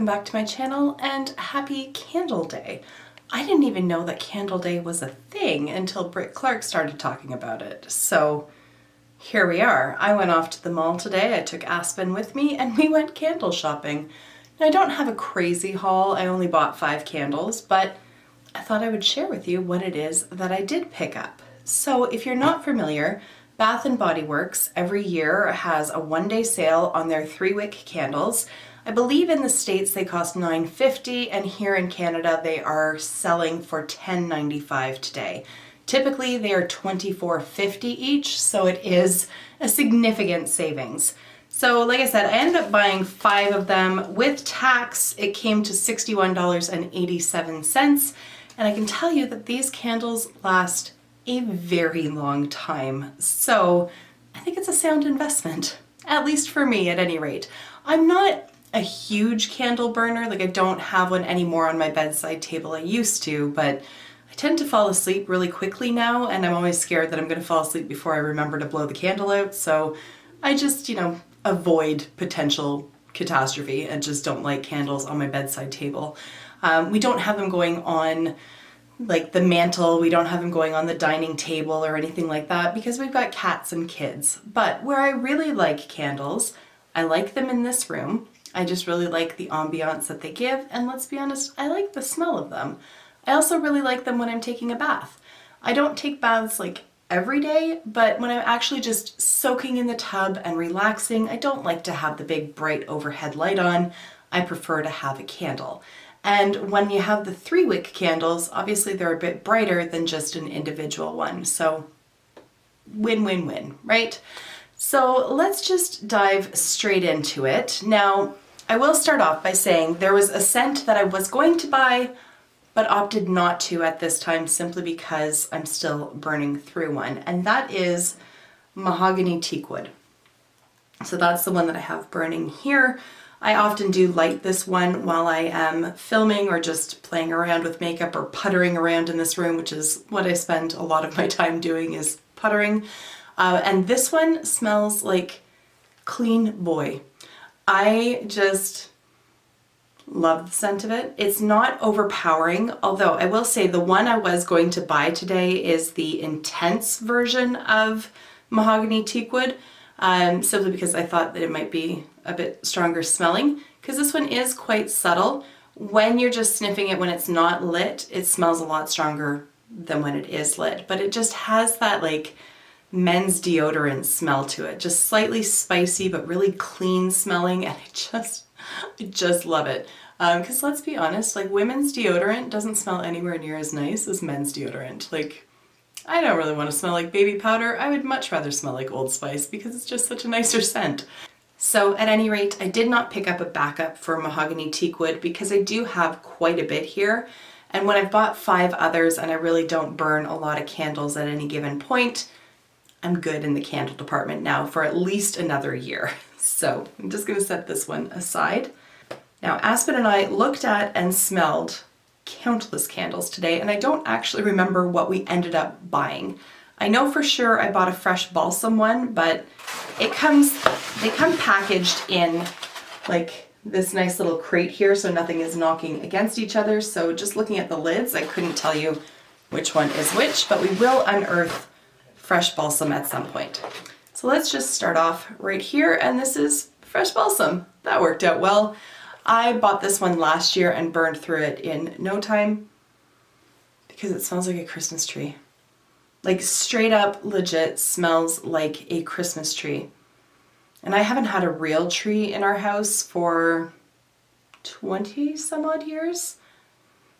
back to my channel and happy Candle Day. I didn't even know that Candle Day was a thing until Britt Clark started talking about it. So here we are. I went off to the mall today. I took Aspen with me and we went candle shopping. Now, I don't have a crazy haul. I only bought 5 candles, but I thought I would share with you what it is that I did pick up. So if you're not familiar, Bath & Body Works every year has a one-day sale on their 3-wick candles. I believe in the States they cost $9.50 and here in Canada they are selling for $10.95 today. Typically they are $24.50 each, so it is a significant savings. So like I said, I ended up buying 5 of them. With tax, it came to $61.87, and I can tell you that these candles last a very long time. So I think it's a sound investment, at least for me at any rate. I'm not a huge candle burner, like I don't have one anymore on my bedside table. I used to, but I tend to fall asleep really quickly now, and I'm always scared that I'm gonna fall asleep before I remember to blow the candle out. So I just, avoid potential catastrophe and just don't like candles on my bedside table. We don't have them going on like the mantle, we don't have them going on the dining table or anything like that because we've got cats and kids. But where I really like candles, I like them in this room. I just really like the ambiance that they give, and let's be honest, I like the smell of them. I also really like them when I'm taking a bath. I don't take baths like every day, but when I'm actually just soaking in the tub and relaxing, I don't like to have the big bright overhead light on. I prefer to have a candle. And when you have the 3-wick candles, obviously they're a bit brighter than just an individual one. So win-win-win, right? So let's just dive straight into it. Now, I will start off by saying there was a scent that I was going to buy, but opted not to at this time simply because I'm still burning through one. And that is Mahogany Teak Wood. So that's the one that I have burning here. I often do light this one while I am filming or just playing around with makeup or puttering around in this room, which is what I spend a lot of my time doing, is puttering. And this one smells like clean boy. I just love the scent of it. It's not overpowering, although I will say the one I was going to buy today is the intense version of Mahogany Teak Wood. Simply because I thought that it might be a bit stronger smelling, because this one is quite subtle. When you're just sniffing it when it's not lit, it smells a lot stronger than when it is lit, but it just has that like men's deodorant smell to it, just slightly spicy but really clean smelling, and I just love it. Because let's be honest, like women's deodorant doesn't smell anywhere near as nice as men's deodorant. Like, I don't really want to smell like baby powder. I would much rather smell like Old Spice because it's just such a nicer scent. So at any rate, I did not pick up a backup for Mahogany Teak Wood because I do have quite a bit here. And when I've bought 5 others and I really don't burn a lot of candles at any given point, I'm good in the candle department now for at least another year. So I'm just going to set this one aside. Now, Aspen and I looked at and smelled countless candles today, and I don't actually remember what we ended up buying. I know for sure I bought a fresh Balsam one, but they come packaged in like this nice little crate here, so nothing is knocking against each other. So just looking at the lids, I couldn't tell you which one is which, but we will unearth fresh Balsam at some point. So let's just start off right here, and this is fresh Balsam. That worked out well. I bought this one last year and burned through it in no time because it smells like a Christmas tree. Like straight up legit smells like a Christmas tree. And I haven't had a real tree in our house for 20 some odd years.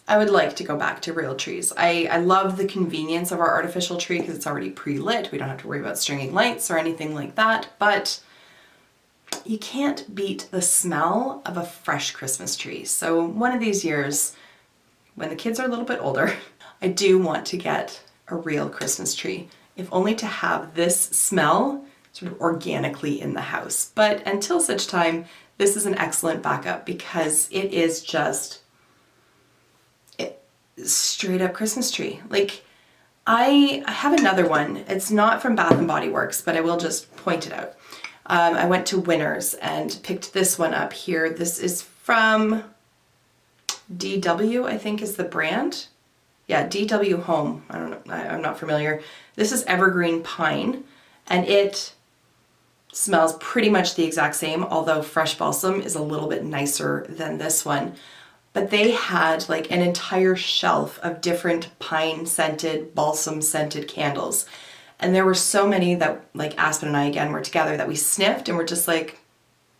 I would like to go back to real trees. I love the convenience of our artificial tree because it's already pre-lit. We don't have to worry about stringing lights or anything like that, but you can't beat the smell of a fresh Christmas tree. So one of these years, when the kids are a little bit older, I do want to get a real Christmas tree, if only to have this smell sort of organically in the house. But until such time, this is an excellent backup because it is just straight up Christmas tree. Like I have another one. It's not from Bath & Body Works, but I will just point it out. I went to Winners and picked this one up here. This is from DW, I think is the brand. Yeah, DW Home. I don't know, I'm not familiar. This is Evergreen Pine, and it smells pretty much the exact same, although Fresh Balsam is a little bit nicer than this one. But they had like an entire shelf of different pine scented, balsam scented candles. And there were so many that like Aspen and I again were together that we sniffed and we're just like,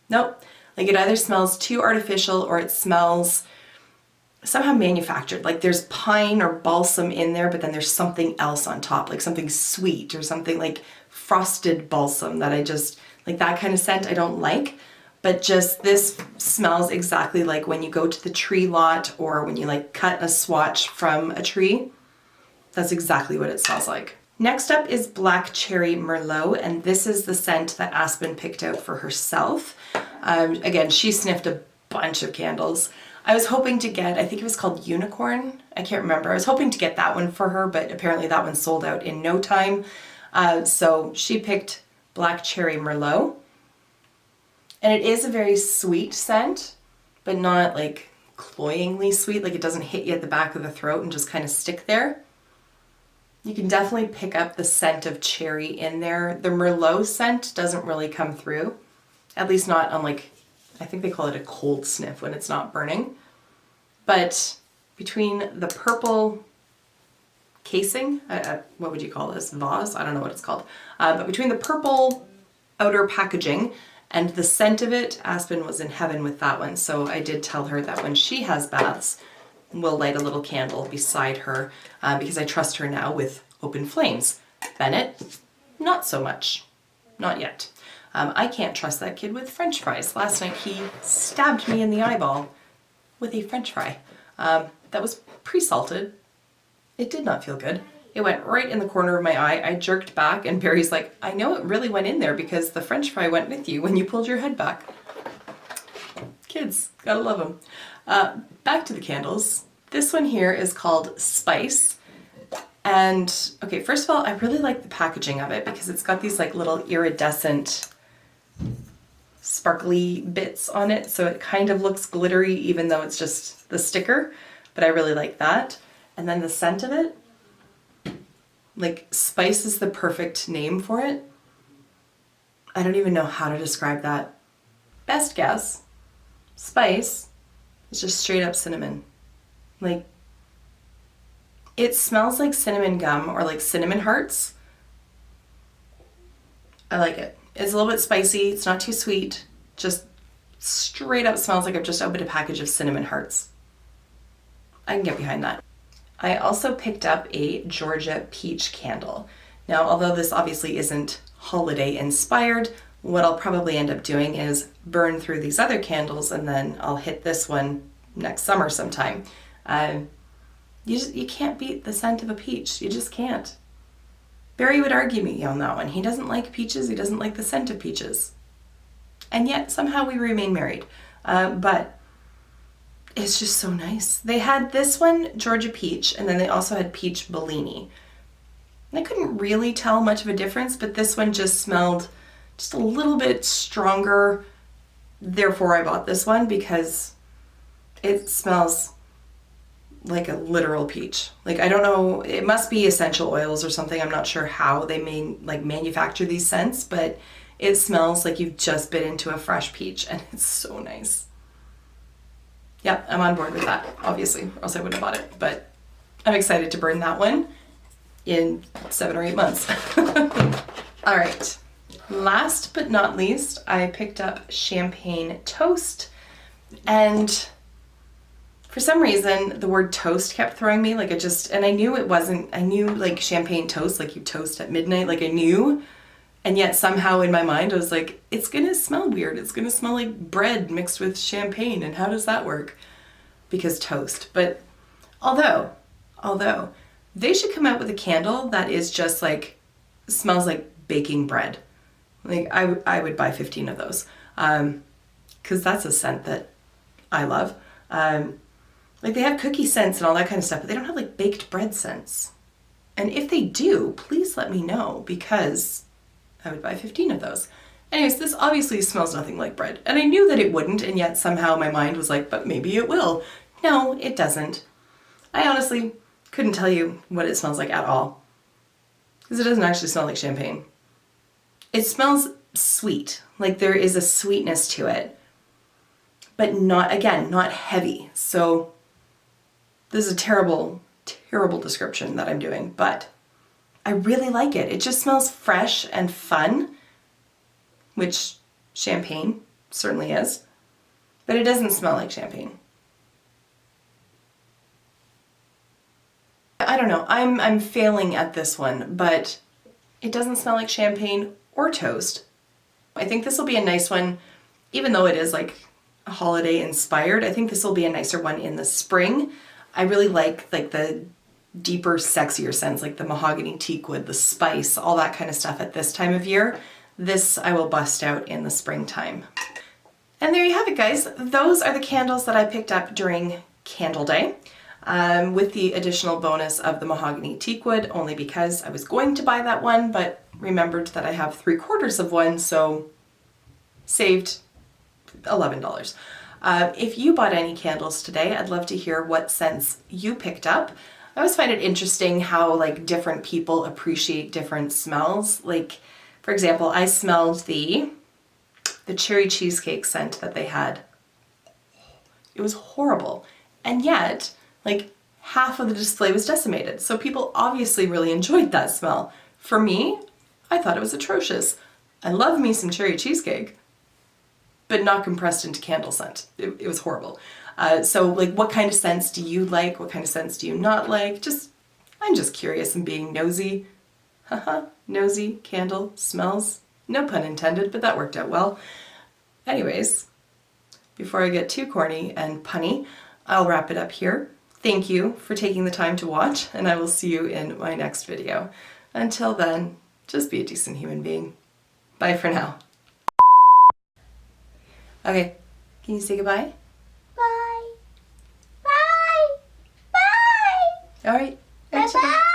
nope. Like it either smells too artificial or it smells somehow manufactured. Like there's pine or balsam in there, but then there's something else on top, like something sweet or something like frosted balsam that I just, like that kind of scent I don't like. But just this smells exactly like when you go to the tree lot or when you like cut a swatch from a tree. That's exactly what it smells like. Next up is Black Cherry Merlot, and this is the scent that Aspen picked out for herself. Again, she sniffed a bunch of candles. I was hoping to get, I think it was called Unicorn. I can't remember. I was hoping to get that one for her, but apparently that one sold out in no time. So she picked Black Cherry Merlot. And it is a very sweet scent, but not like cloyingly sweet. Like it doesn't hit you at the back of the throat and just kind of stick there. You can definitely pick up the scent of cherry in there. The Merlot scent doesn't really come through, at least not on like, I think they call it a cold sniff when it's not burning. But between the purple casing, what would you call this? Vase? I don't know what it's called. But between the purple outer packaging and the scent of it, Aspen was in heaven with that one. So I did tell her that when she has baths, we'll light a little candle beside her because I trust her now with open flames. Bennett, not so much. Not yet. I can't trust that kid with French fries. Last night he stabbed me in the eyeball with a French fry. That was pre-salted. It did not feel good. It went right in the corner of my eye. I jerked back and Barry's like, I know it really went in there because the French fry went with you when you pulled your head back. Kids, gotta love them. Back to the candles. This one here is called Spice. And okay, first of all, I really like the packaging of it because it's got these like little iridescent sparkly bits on it. So it kind of looks glittery even though it's just the sticker, but I really like that. And then the scent of it, like spice is the perfect name for it. I don't even know how to describe that. Best guess, spice is just straight up cinnamon. Like, it smells like cinnamon gum or like cinnamon hearts. I like it. It's a little bit spicy, it's not too sweet, just straight up smells like I've just opened a package of cinnamon hearts. I can get behind that. I also picked up a Georgia peach candle. Now, although this obviously isn't holiday inspired, what I'll probably end up doing is burn through these other candles and then I'll hit this one next summer sometime. You can't beat the scent of a peach. You just can't. Barry would argue me on that one. He doesn't like peaches. He doesn't like the scent of peaches. And yet somehow we remain married. But it's just so nice. They had this one, Georgia Peach, and then they also had Peach Bellini. And I couldn't really tell much of a difference, but this one just smelled just a little bit stronger. Therefore, I bought this one because it smells like a literal peach. Like, I don't know, it must be essential oils or something. I'm not sure how they manufacture these scents, but it smells like you've just bit into a fresh peach and it's so nice. Yep, I'm on board with that, obviously, or else I wouldn't have bought it. But I'm excited to burn that one in 7 or 8 months. All right, last but not least, I picked up Champagne Toast. And for some reason, the word toast kept throwing me. Like and I knew it wasn't, I knew like champagne toast, like you toast at midnight, like I knew. And yet somehow in my mind, I was like, it's gonna smell weird. It's gonna smell like bread mixed with champagne. And how does that work? Because toast. But although they should come out with a candle that is just like, smells like baking bread. Like I would buy 15 of those. Cause that's a scent that I love. Like they have cookie scents and all that kind of stuff, but they don't have like baked bread scents. And if they do, please let me know because I would buy 15 of those. Anyways, this obviously smells nothing like bread. And I knew that it wouldn't, and yet somehow my mind was like, but maybe it will. No, it doesn't. I honestly couldn't tell you what it smells like at all, because it doesn't actually smell like champagne. It smells sweet, like there is a sweetness to it, but not, again, not heavy. So this is a terrible, terrible description that I'm doing, but I really like it. It just smells fresh and fun, which champagne certainly is, but it doesn't smell like champagne. I don't know, I'm failing at this one, but it doesn't smell like champagne or toast. I think this will be a nice one, even though it is like a holiday inspired. I think this will be a nicer one in the spring. I really like the deeper, sexier scents, like the mahogany, teak wood, the spice, all that kind of stuff at this time of year. This I will bust out in the springtime. And there you have it, guys. Those are the candles that I picked up during Candle Day, with the additional bonus of the mahogany teak wood, only because I was going to buy that one, but remembered that I have 3/4 of one, so saved $11. If you bought any candles today, I'd love to hear what scents you picked up. I always find it interesting how like different people appreciate different smells. Like, for example, I smelled the cherry cheesecake scent that they had. It was horrible. And yet, like, half of the display was decimated. So people obviously really enjoyed that smell. For me, I thought it was atrocious. I love me some cherry cheesecake, but not compressed into candle scent. It was horrible. So like, what kind of scents do you like? What kind of scents do you not like? I'm just curious and being nosy. Haha, nosy candle smells. No pun intended, but that worked out well. Anyways, before I get too corny and punny, I'll wrap it up here. Thank you for taking the time to watch, and I will see you in my next video. Until then, just be a decent human being. Bye for now. Okay, can you say goodbye? Bye. Bye. Bye. All right. Bye. Bye.